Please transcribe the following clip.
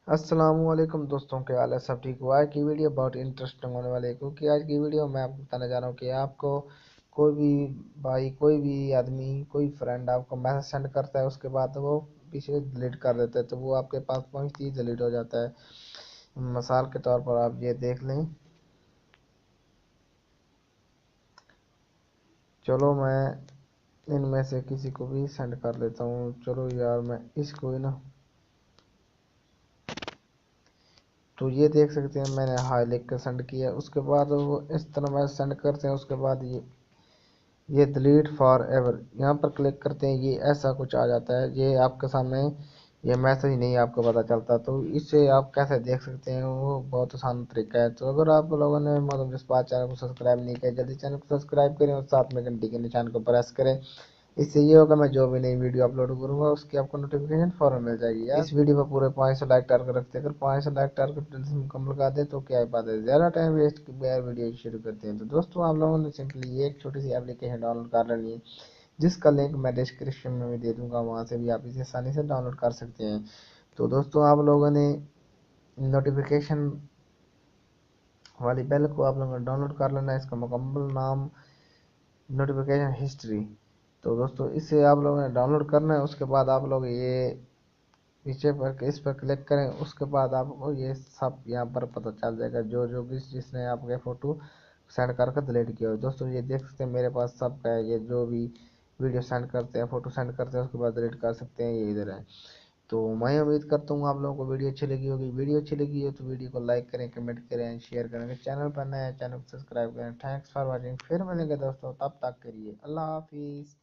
अस्सलामुअलैकुम दोस्तों, के हाल है? सब ठीक हुआ है कि वीडियो बहुत इंटरेस्टिंग होने वाली है, क्योंकि आज की वीडियो में आपको बताने जा रहा हूँ कि आपको कोई भी भाई, कोई भी आदमी, कोई फ्रेंड आपको मैसेज सेंड करता है, उसके बाद वो पीछे डिलीट कर देता है, तो वो आपके पास पहुँचती ही डिलीट हो जाता है। मिसाल के तौर पर आप ये देख लें। चलो मैं इनमें से किसी को भी सेंड कर लेता हूँ। चलो यार, मैं इसको ही ना, तो ये देख सकते हैं मैंने हाई लिख कर सेंड किया। उसके बाद वो इस तरह मैसेज सेंड करते हैं। उसके बाद ये डिलीट फॉर एवर यहाँ पर क्लिक करते हैं, ये ऐसा कुछ आ जाता है। ये आपके सामने ये मैसेज नहीं आपको पता चलता, तो इससे आप कैसे देख सकते हैं, वो बहुत आसान तरीका है। तो अगर आप लोगों ने मतलब जिस बात चैनल को सब्सक्राइब नहीं किया, जल्दी चैनल को सब्सक्राइब करें और साथ में घंटी के निशान को प्रेस करें। इससे ये होगा, मैं जो भी नई वीडियो अपलोड करूंगा उसकी आपको नोटिफिकेशन फौरन मिल जाएगी। यार इस वीडियो पर पूरे 500 लाइक टारगेट रखते हैं। अगर 500 लाइक टारगेट जल्दी से मुकम्मल कर दे तो क्या ही बात है, ज़्यादा टाइम वेस्ट के बगैर वीडियो शुरू करते हैं। तो दोस्तों, आप लोगों ने सिंपली ये एक छोटी सी एप्लीकेशन डाउनलोड कर लेनी है, जिसका लिंक मैं डिस्क्रिप्शन में भी दे दूंगा। वहाँ से भी आप इसे आसानी से डाउनलोड कर सकते हैं। तो दोस्तों, आप लोगों ने नोटिफिकेशन वाली बेल को आप लोगों ने डाउनलोड कर लेना है। इसका मुकम्मल नाम नोटिफिकेशन हिस्ट्री। तो दोस्तों, इसे आप लोगों ने डाउनलोड करना है। उसके बाद आप लोग ये नीचे पर इस पर क्लिक करें। उसके बाद आपको ये सब यहाँ पर पता चल जाएगा, जो जो भी जिसने आपके फ़ोटो सेंड करके डिलीट किया हो। दोस्तों, ये देख सकते हैं मेरे पास सबका है। ये जो भी वीडियो सेंड करते हैं, फ़ोटो सेंड करते हैं, उसके बाद डिलीट कर सकते हैं, ये इधर है। तो मैं उम्मीद करता हूँ आप लोगों को वीडियो अच्छी लगी होगी। वीडियो अच्छी लगी हो तो वीडियो को लाइक करें, कमेंट करें, शेयर करें। चैनल पर नए हैं, चैनल को सब्सक्राइब करें। Thanks for watching. फिर मिलेंगे दोस्तों, तब तक के लिए अल्लाह हाफिज़।